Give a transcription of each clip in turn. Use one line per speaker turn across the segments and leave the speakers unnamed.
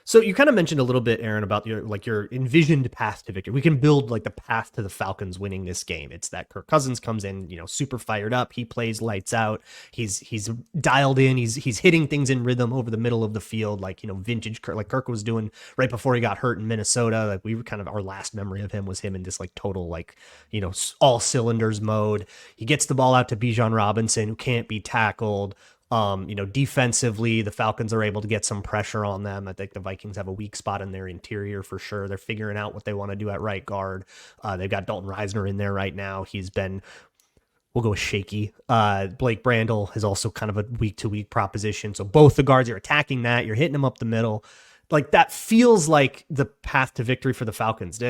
So you kind of mentioned a little bit, Aaron, about your envisioned path to victory. We can build like the path to the Falcons winning this game. It's that Kirk Cousins comes in, super fired up. He plays lights out. He's dialed in. He's hitting things in rhythm over the middle of the field, like vintage Kirk, like Kirk was doing right before he got hurt in Minnesota. Like we were kind of, our last memory of him was him in this like total like all cylinders mode. He gets the ball out to Bijan Robinson, who can't be tackled. Defensively, the Falcons are able to get some pressure on them. I think the Vikings have a weak spot in their interior for sure. They're figuring out what they want to do at right guard. They've got Dalton Reisner in there right now. We'll go with shaky. Blake Brandel is also kind of a week-to-week proposition. So both the guards, you're attacking that. You're hitting them up the middle. Like that feels like the path to victory for the Falcons. Do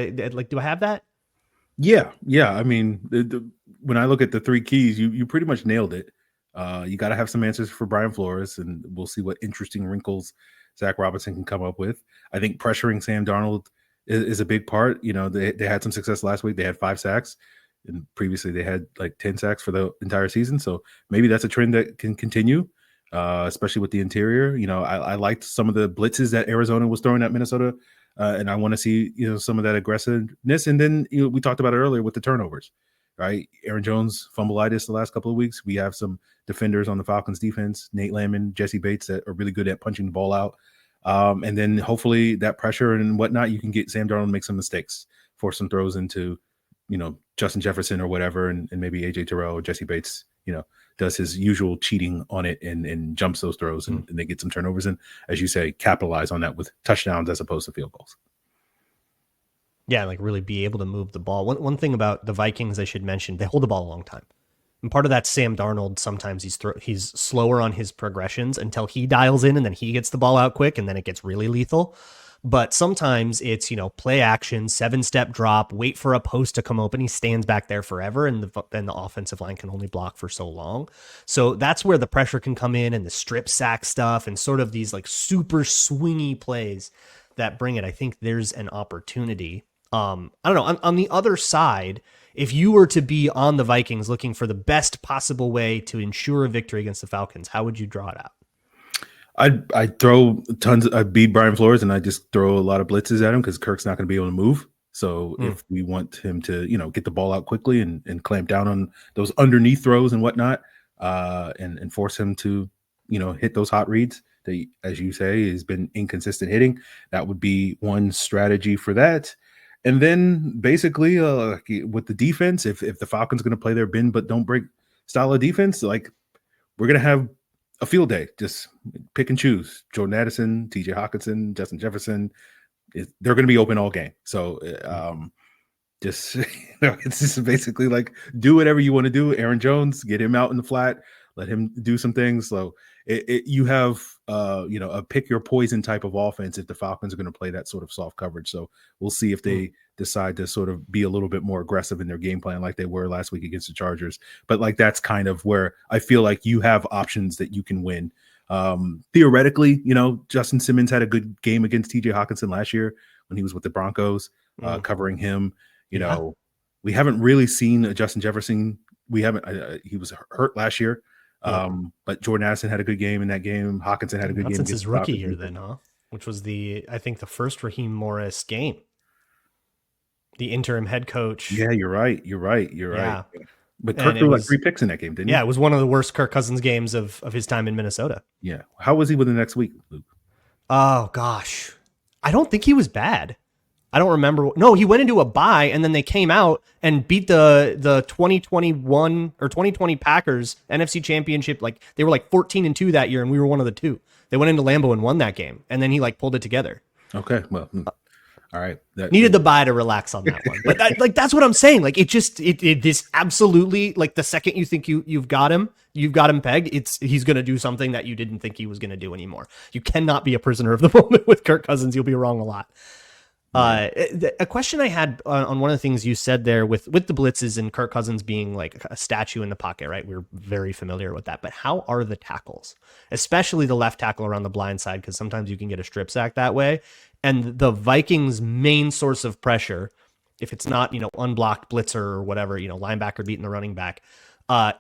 I have that?
Yeah. I mean, when I look at the three keys, you pretty much nailed it. You got to have some answers for Brian Flores, and we'll see what interesting wrinkles Zach Robinson can come up with. I think pressuring Sam Darnold is a big part. They had some success last week. They had 5 sacks, and previously they had like 10 sacks for the entire season. So maybe that's a trend that can continue, especially with the interior. I liked some of the blitzes that Arizona was throwing at Minnesota, and I want to see some of that aggressiveness. And then we talked about it earlier with the turnovers. Right, Aaron Jones fumbleitis the last couple of weeks. We have some defenders on the Falcons defense, Nate Landman, Jesse Bates, that are really good at punching the ball out. And then hopefully that pressure and whatnot, you can get Sam Darnold to make some mistakes, force some throws into, Justin Jefferson or whatever, and maybe AJ Terrell or Jesse Bates, does his usual cheating on it and jumps those throws and they get some turnovers. And as you say, capitalize on that with touchdowns as opposed to field goals.
Yeah, like really be able to move the ball. One thing about the Vikings I should mention, they hold the ball a long time. And part of that, Sam Darnold, sometimes he's slower on his progressions until he dials in and then he gets the ball out quick and then it gets really lethal. But sometimes it's, play action, 7-step drop, wait for a post to come open. He stands back there forever and then the offensive line can only block for so long. So that's where the pressure can come in and the strip sack stuff and sort of these like super swingy plays that bring it. I think there's an opportunity. I don't know. On the other side, if you were to be on the Vikings looking for the best possible way to ensure a victory against the Falcons, how would you draw it out?
I'd throw I'd beat Brian Flores and I just throw a lot of blitzes at him because Kirk's not going to be able to move. So if we want him to, get the ball out quickly and clamp down on those underneath throws and whatnot, and force him to, hit those hot reads that, as you say, has been inconsistent hitting, that would be one strategy for that. And then basically with the defense, if the Falcons are going to play their bend but don't break style of defense, like we're going to have a field day. Just pick and choose. Jordan Addison, TJ Hawkinson, Justin Jefferson, they're going to be open all game. So it's just basically like do whatever you want to do. Aaron Jones, get him out in the flat, let him do some things. So you have a pick your poison type of offense if the Falcons are going to play that sort of soft coverage. So we'll see if they decide to sort of be a little bit more aggressive in their game plan like they were last week against the Chargers. But like that's kind of where I feel like you have options that you can win. Theoretically, Justin Simmons had a good game against TJ Hawkinson last year when he was with the Broncos, covering him. We haven't really seen a Justin Jefferson. We haven't. He was hurt last year. But Jordan Addison had a good game in that game. Hawkinson had a good game
since his rookie year then, huh? Which was I think the first Raheem Morris game. The interim head coach.
Yeah, you're right. Right. But Kirk threw like 3 picks in that game, didn't he?
Yeah, it was one of the worst Kirk Cousins games of his time in Minnesota.
Yeah. How was he with the next week, Luke?
Oh, gosh. I don't think he was bad. I don't remember. No, he went into a bye, and then they came out and beat the 2021 or 2020 Packers NFC Championship. Like they were like 14-2 that year, and we were one of the 2. They went into Lambeau and won that game, and then he like pulled it together.
Okay, well, all right.
Needed the bye to relax on that one, but that's what I'm saying. Like it this absolutely, like the second you think you've got him pegged. He's going to do something that you didn't think he was going to do anymore. You cannot be a prisoner of the moment with Kirk Cousins. You'll be wrong a lot. A question I had on one of the things you said there with the blitzes and Kirk Cousins being like a statue in the pocket, right? We're very familiar with that, but how are the tackles, especially the left tackle around the blind side? Because sometimes you can get a strip sack that way. And the Vikings' main source of pressure, if it's not, unblocked blitzer or whatever, linebacker beating the running back,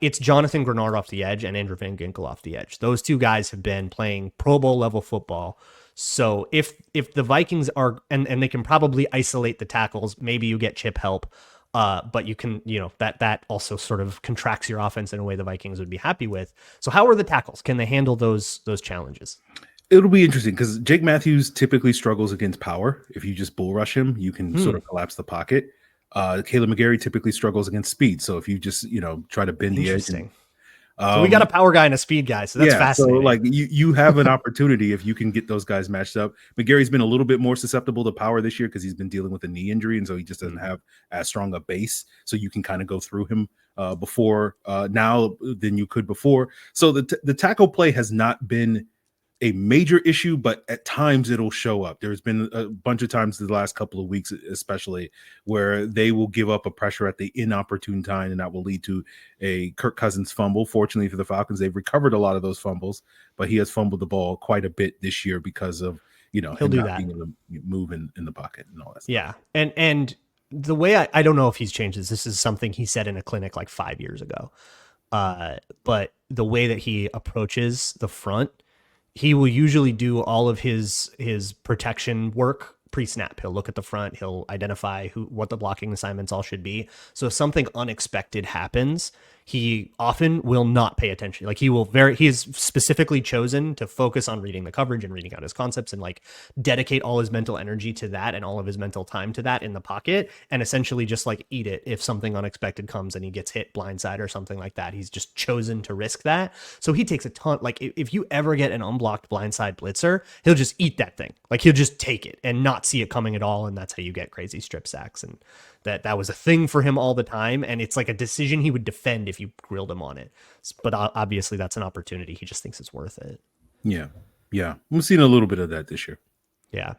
it's Jonathan Grenard off the edge and Andrew Van Ginkel off the edge. Those 2 guys have been playing Pro Bowl level football. So if the Vikings are and they can probably isolate the tackles, maybe you get chip help. But you can, that also sort of contracts your offense in a way the Vikings would be happy with. So how are the tackles? Can they handle those challenges?
It'll be interesting because Jake Matthews typically struggles against power. If you just bull rush him, you can sort of collapse the pocket. Caleb McGarry typically struggles against speed. So if you just, try to bend the edge.
So we got a power guy and a speed guy. So that's fascinating.
So like you have an opportunity if you can get those guys matched up. McGarry's been a little bit more susceptible to power this year because he's been dealing with a knee injury. And so he just doesn't have as strong a base. So you can kind of go through him before now than you could before. So the tackle play has not been a major issue, but at times it'll show up. There's been a bunch of times the last couple of weeks, especially, where they will give up a pressure at the inopportune time, and that will lead to a Kirk Cousins fumble. Fortunately for the Falcons, they've recovered a lot of those fumbles, but he has fumbled the ball quite a bit this year because of
he'll
him
do
not
that.
being able to move in the pocket and all that stuff.
Yeah, and the way I don't know if he's changed this. This is something he said in a clinic like 5 years ago. But the way that he approaches the front, he will usually do all of his protection work pre-snap. He'll look at the front. He'll identify what the blocking assignments all should be. So if something unexpected happens, he often will not pay attention. Like he is specifically chosen to focus on reading the coverage and reading out his concepts and like dedicate all his mental energy to that and all of his mental time to that in the pocket and essentially just like eat it if something unexpected comes and he gets hit blindside or something like that. He's just chosen to risk that. So he takes a ton. Like if you ever get an unblocked blindside blitzer, he'll just eat that thing. Like he'll just take it and not see it coming at all. And that's how you get crazy strip sacks. And that was a thing for him all the time. And it's like a decision he would defend if you grilled him on it. But obviously that's an opportunity. He just thinks it's worth it.
Yeah. We've seen a little bit of that this year.
Yeah.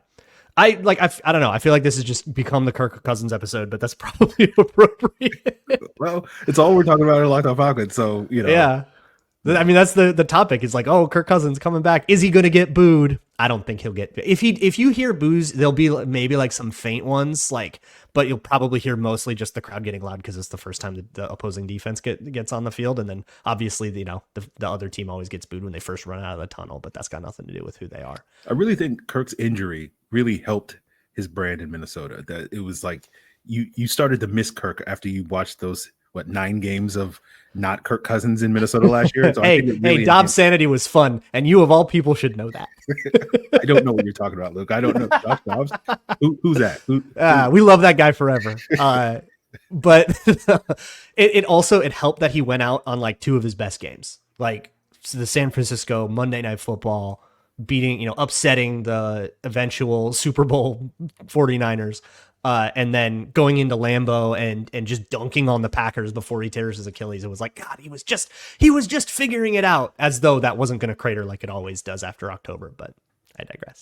I don't know. I feel like this has just become the Kirk Cousins episode, but that's probably appropriate.
Well, it's all we're talking about in Locked On Falcons. So,
Yeah. I mean, that's the topic. It's like, oh, Kirk Cousins coming back. Is he going to get booed? I don't think he'll get. If you hear boos, there'll be maybe like some faint ones, but you'll probably hear mostly just the crowd getting loud because it's the first time the opposing defense gets on the field, and then obviously the other team always gets booed when they first run out of the tunnel, but that's got nothing to do with who they are.
I really think Kirk's injury really helped his brand in Minnesota. That it was like you started to miss Kirk after you watched those 9 games of not Kirk Cousins in Minnesota last year. So
hey, Dobbs Sanity was fun, and you of all people should know that.
I don't know what you're talking about, Luke. I don't know. Josh Dobbs? Who's that? Who?
We love that guy forever. But it helped that he went out on like 2 of his best games, like the San Francisco Monday Night Football, upsetting the eventual Super Bowl 49ers. And then going into Lambeau and just dunking on the Packers before he tears his Achilles. It was like, God, he was just figuring it out, as though that wasn't going to crater like it always does after October, but I digress.